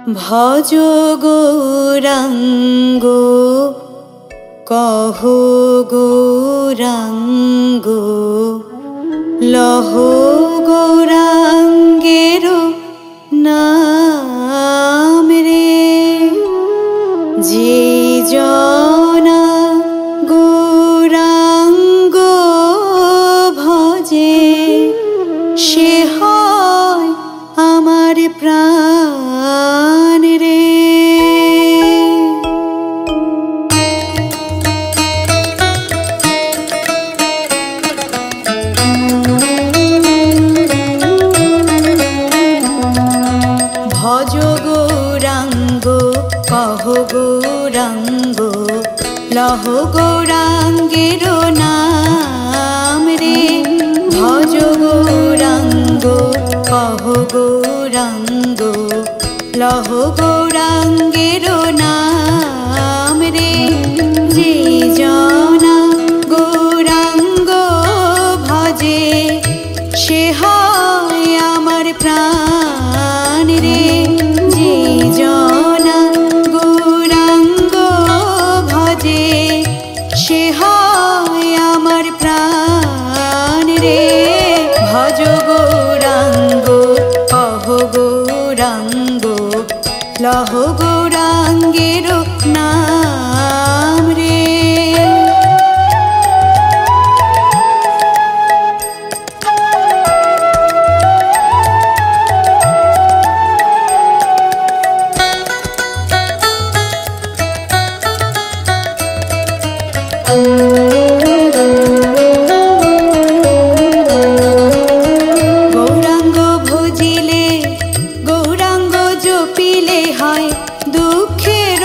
ভজ গৌরাঙ্গ কহ গৌরাঙ্গ লহ গৌরাঙ্গের নাম রে। যে জনা গৌরাঙ্গ ভজে সে হয় আমার প্রাণ রে। ভজ গৌরাঙ্গ কহ গৌরাঙ্গ লহ গৌরাঙ্গের নাম রে। ভজ গৌরাঙ্গ কহ গৌরাঙ্গ লহ গৌরাঙ্গের নাম রে। যে জনা গৌরাঙ্গ ভজে সে হয় আমার প্রাণ রে। যে জনা গৌরাঙ্গ ভজে সে হয় আমার প্রাণ রে। ভজ গৌরাঙ্গ কহ গৌরাঙ্গ লহ গৌরাঙ্গের নাম রে। গৌরাঙ্গ ভজিলে গৌরাঙ্গ জপিলে হয় দুঃখের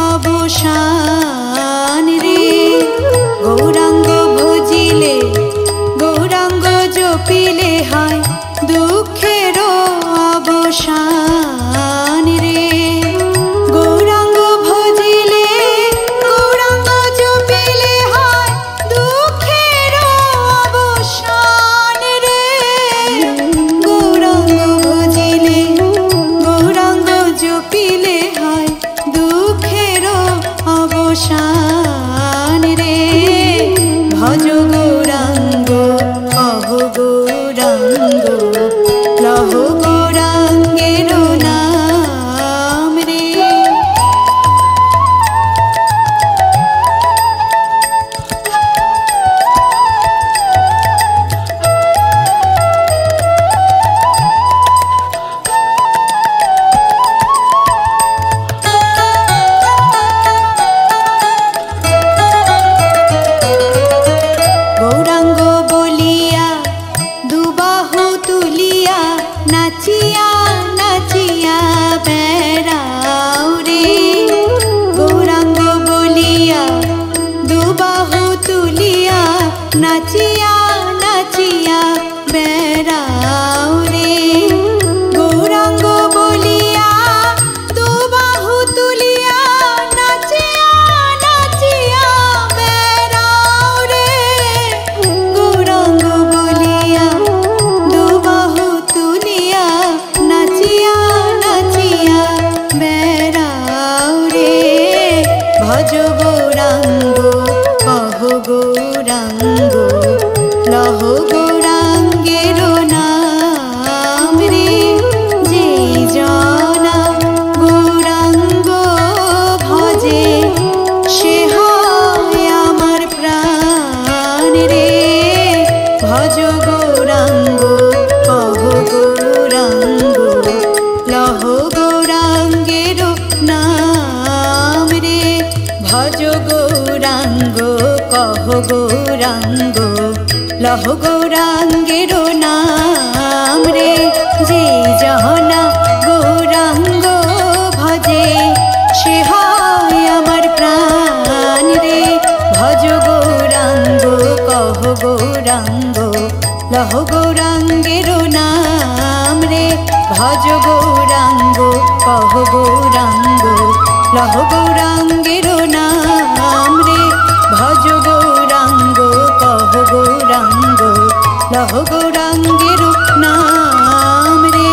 অবসান রে। গৌরাঙ্গ ভজিলে গৌরাঙ্গ জপিলে হয় দুঃখের অবসান রে। গৌরাঙ্গ ভজিলে গৌরাঙ্গ জপিলে হয় দুঃখের অবসান রে। গৌরাঙ্গ ভজিলে গৌরাঙ্গ জপিলে হয় দুঃখের অবসান রে। ভজ গৌরাঙ্গ কহ গৌরাঙ্গ লহ গৌরাঙ্গের নাম রে। গৌরাঙ্গ বলিয়া দুবাহু তুলিয়া নাচিয়া নাচিয়া বেড়াও রে। গৌরাঙ্গ বলিয়া দুবাহু তুলিয়া নাচিয়া নাচিয়া বেড়াও রে। গৌরাঙ্গ বলিয়া দুবাহু তুলিয়া নাচিয়া নাচিয়া বেড়াও রে। গৌরাঙ্গ বলিয়া দুবাহু তুলিয়া নাচিয়া নাচিয়া বেড়াও রে। ভজ গৌরাঙ্গ কহ গৌরাঙ্গ লহ গৌরাঙ্গের নাম রে। যে জনা গৌরাঙ্গ ভজে সে হয় আমার প্রাণ রে। ভজ গৌরাঙ্গ কহ গৌরাঙ্গ লহ গৌরাঙ্গের নাম রে। ভজ গৌরাঙ্গ কহ গৌরাঙ্গ লহ গৌরাঙ্গের নাম রে। যে জনা গৌরাঙ্গ ভজে সে হয় আমার প্রাণ রে। ভজ গৌরাঙ্গ কহ গৌরাঙ্গ লহ গৌরাঙ্গের নাম রে। ভজ গৌরাঙ্গ কহ গৌরাঙ্গ লহ গৌরাঙ্গের নাম রে। ভজ গৌরাঙ্গ কহ গৌরাঙ্গ লহ গৌরাঙ্গের নাম রে।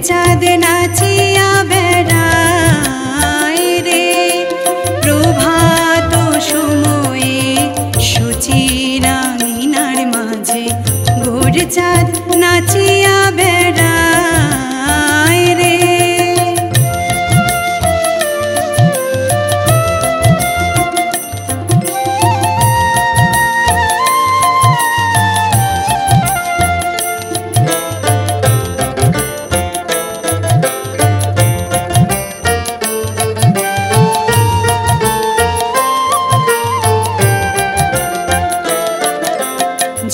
চাঁদ নাচিয়া বেড়ায় রে প্রভাত সময়ে সচিরাঙিনার মাঝে ভোর চাঁদ নাচিয়া বেড়ায় রে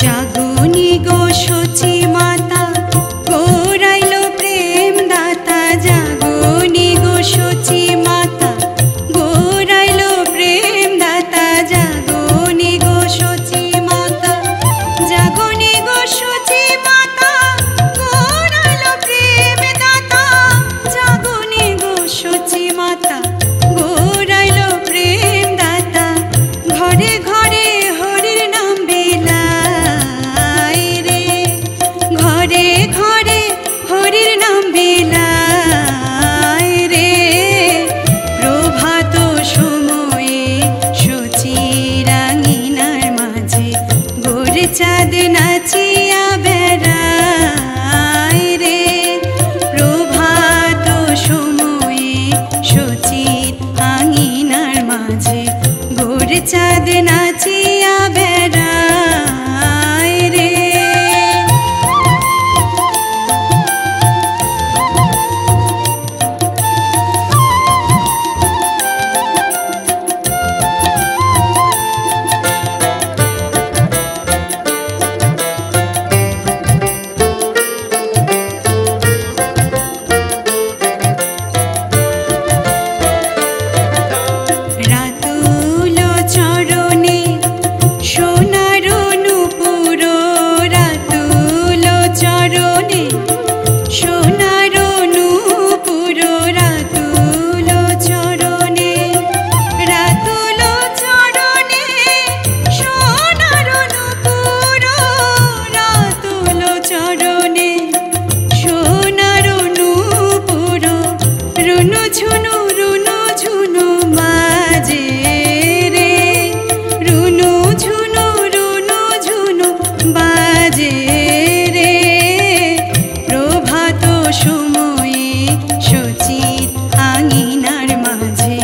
জাগুনি গো সচি মাতা গৌরাইল প্রেম দাতা জাগুনি গো সচি মাতা গৌরাইল প্রেম দাতা জাগুনি গো সচি মাতা জাগুনি গো সচি মাতা গৌরাইল প্রেম দাতা জাগুনি গো সচি মাতা গৌরাইল প্রেম দাতা ঘরে ঘরে হরির নাম বেলা ঘরে ঘরে হরির নাম বিলায় রে প্রভাত সময়ে সচিরাঙিনার মাঝে ভোর চাঁদ নাচিয়া বেড়ায় রে প্রভাত সময়ে সচিরাঙিনার মাঝে ভোর চাঁদ নাচিয়া বেড়ায় রে রাতুল চরণে সোনার নূপুর রাতুল চরণে সোনার নূপুর রাতুল চরণে রাতুল চরণে সোনার নূপুর রাতুল চরণে সোনার নূপুর রুনু ঝুনু বাজে রে রুনু ঝুনু বাজে রে প্রভাত সময়ে সচিরাঙিনার মাঝে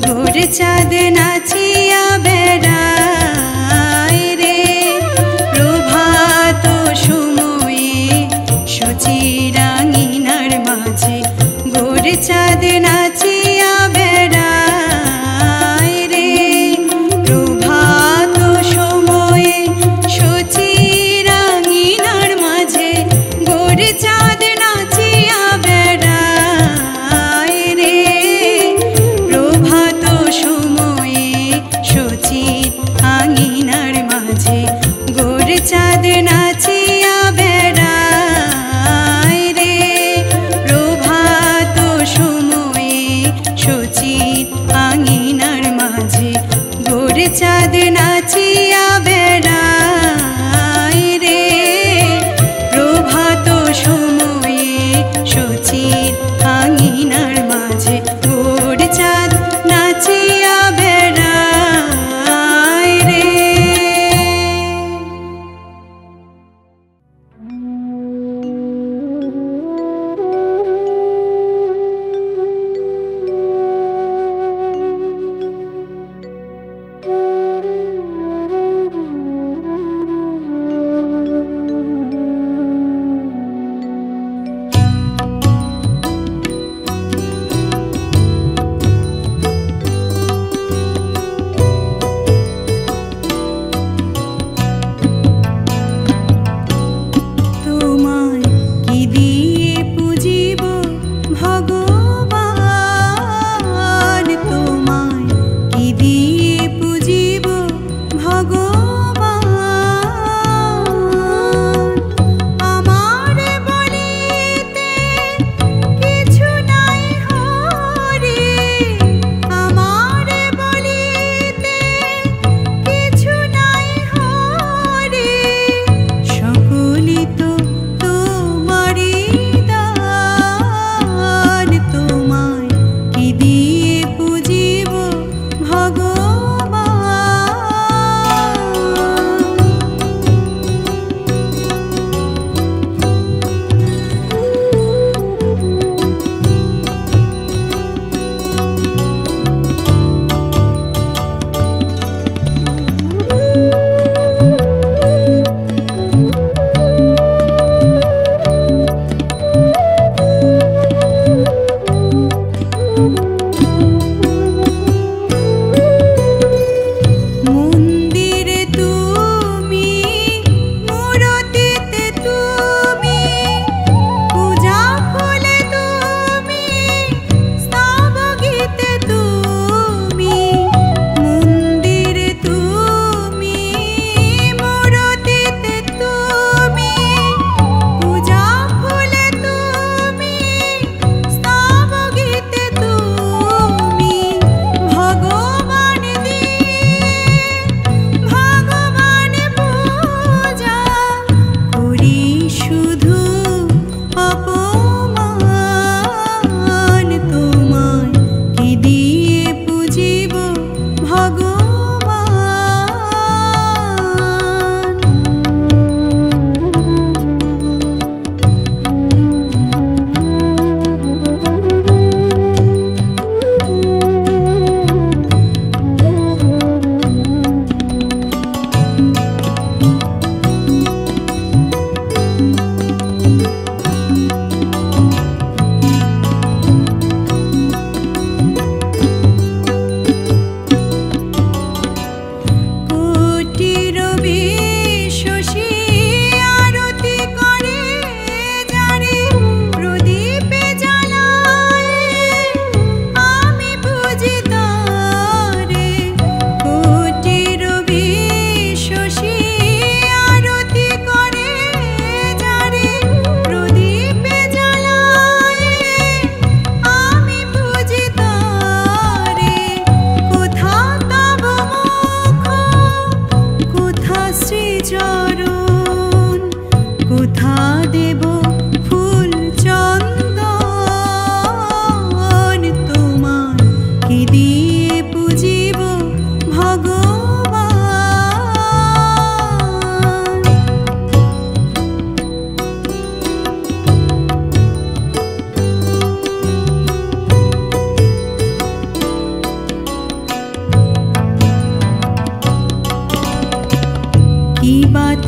ভোর চাঁদ নাচিয়া বেড়ায় রে প্রভাত সময়ে সচিরাঙিনার মাঝে ভোর চাঁদ নাচিয়া বেড়ায় রে প্রভাত সময়ে সচিরাঙিনার মাঝে ভোর চাঁদ নাচিয়া বেড়ায় রে প্রভাত সময়ে সচিরাঙিনার মাঝে ভোর চাঁদ নাচিয়া বেড়ায় রে প্রভাত সময়ে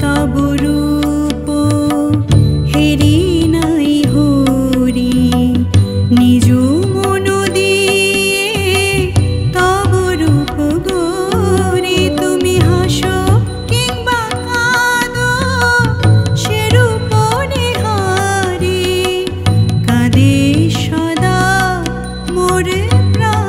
তব রূপ হেরি নাই হরি নিজ মন দিয়ে তব রূপ গরি তুমি হাসো কিংবা কাঁদো সে রূপ নিহারি কাঁদে সদা মোর প্রাণ।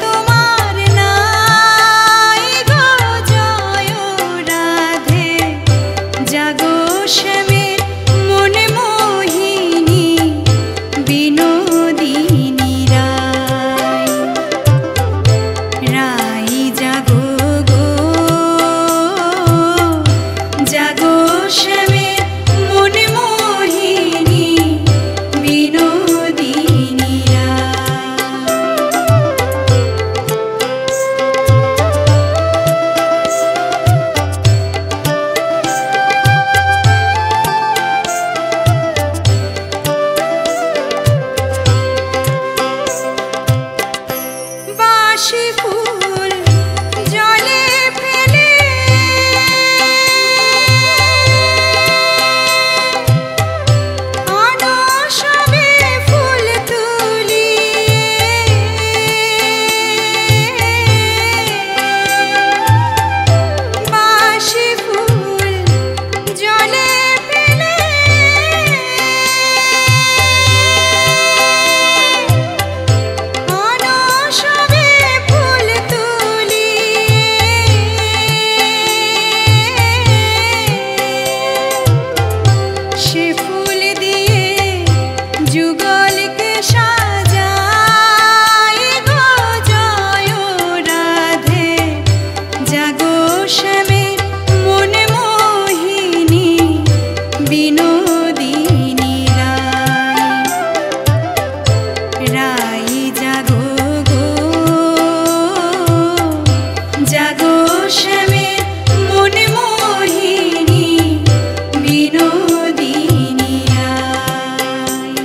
তোমার নাই গো জয় রাধে জাগো শ্যামের মন মোহিনী বিনোদিনী রায় রাই জাগো গো জাগো শ্যামের মন মোহিনী বিনোদিনী বাঁশি ফুল জলে ফেলে আনো সবে ফুল তুলি বাঁশি ফুল জলে ফেলে আনো সবে ফুল তুলি সে ফুল দিয়ে যুগলকে সাজাই গো জয় রাধে জাগো শ্যামের মন মোহিনী বিনোদিনী রায় রাই জাগো গো জাগো শ্যামের মন মোহিনী বিনোদিনী রায়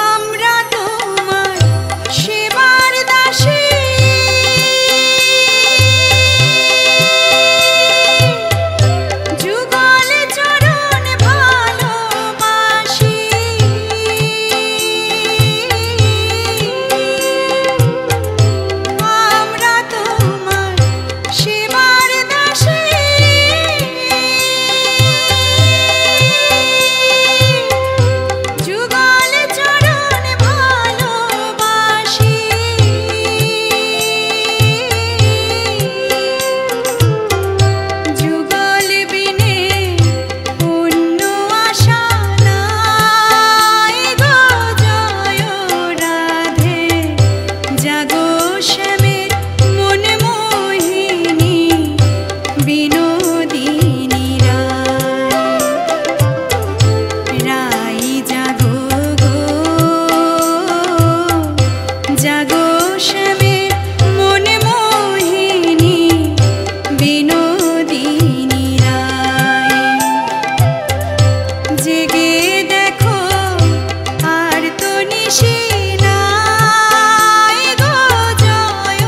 আমরা তোমার সেবার দাসী যুগল চরণ ভালোবাসি আমরা তোমার সেবার দাসী যুগল চরণ ভালোবাসি যুগল বিনে অন্য আশা নাই গো জয় রাধে জাগো শ্যামের মন মোহিনী বিনোদিনী রায় রাই জাগো গো জাগো শ্যামের মন মোহিনী বিনোদিনী রায় জেগে দেখো আর তো নিশি নাই গো জয়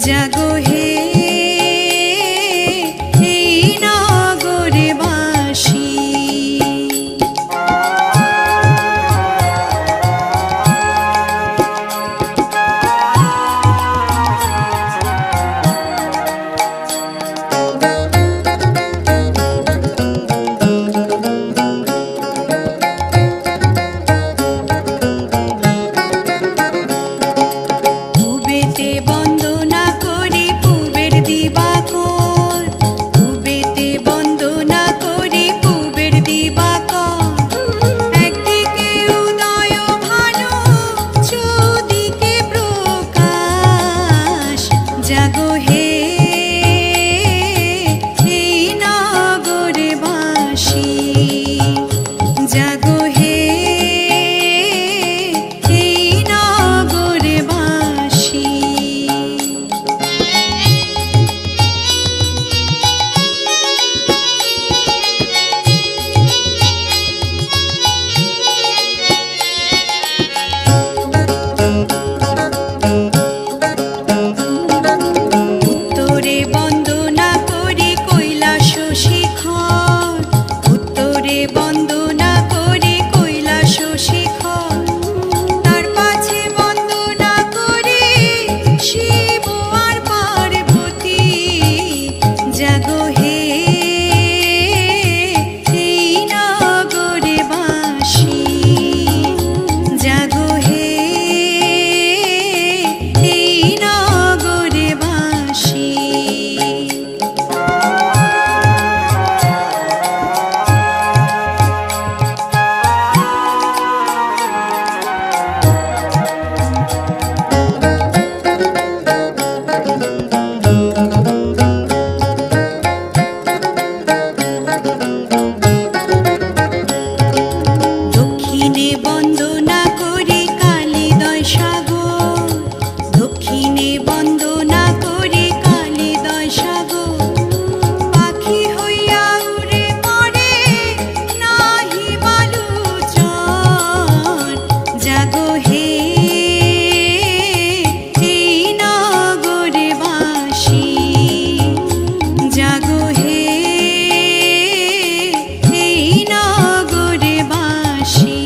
জাগো হে এই নগরবাসী। পূবেতে বন্দনা করি পূবের দিবাকর, পূবেতে বন্দনা করি পূবের দিবাকর। একদিকে উদয় ভানু, চৌদিকে প্রকাশ। জাগো হে এই নগরবাসী, জাগো হে এই নগরবাসী। উত্তরে বন্দনা করি কৈলাস শিখর, উত্তরে বন্দনা করি কৈলাস শিখর। তার পাছে বন্দনা করি শিব আর পার্বতী। জাগো হে এই নগরবাসী, জাগো হে এই নগরবাসী। দক্ষিণে বন্দনা করি কালিদয় সাগর, দক্ষিণে বন্দনা করি কালিদয় সাগর। পাখি হইয়া উড়ে পড়ে নাহি বালুচর। জাগো হে এই নগরবাসী, জাগো হে এই নগরবাসী।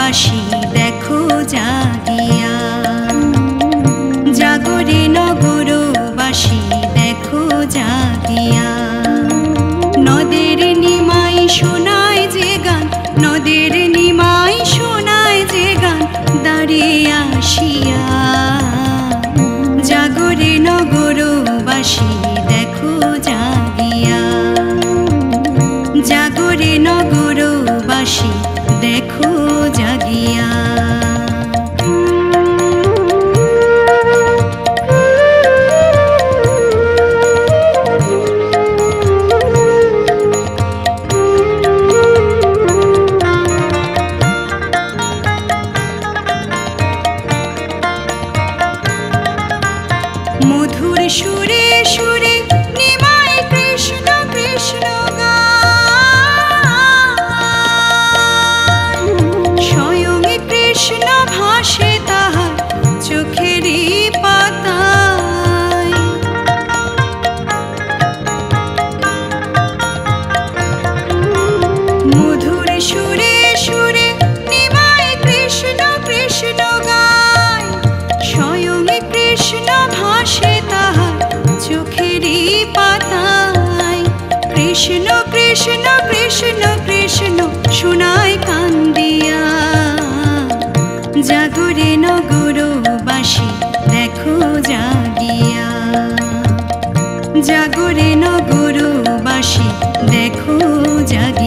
নগরবাসী দেখো জাগিয়া, জাগরে নগরবাসী দেখো জাগিয়া। নদের নিমাই শোনায় যে গান, নদের নিমাই শোনায় যে গান, দাঁড়িয়ে আসিয়া। জাগরে নগরবাসী দেখো জাগিয়া, জাগরে নগরবাসী দেখো জাগিয়া। মধুর সুরে সুরে নিমায় কৃষ্ণ কৃষ্ণ গান, স্বয়ং কৃষ্ণ ভাসে তাহার চোখেরই পাতায়। মধুর সুরে সুরে নিমায় কৃষ্ণ কৃষ্ণ গান, স্বয়ং কৃষ্ণ ভাসে তাহার চোখেরই পাতায়। কৃষ্ণ কৃষ্ণ কৃষ্ণ কৃষ্ণ শোনায় কান্দিয়া, জাগরে নগরবাসী দেখো জাগিয়া, জাগরে নগরবাসী দেখো জাগিয়া।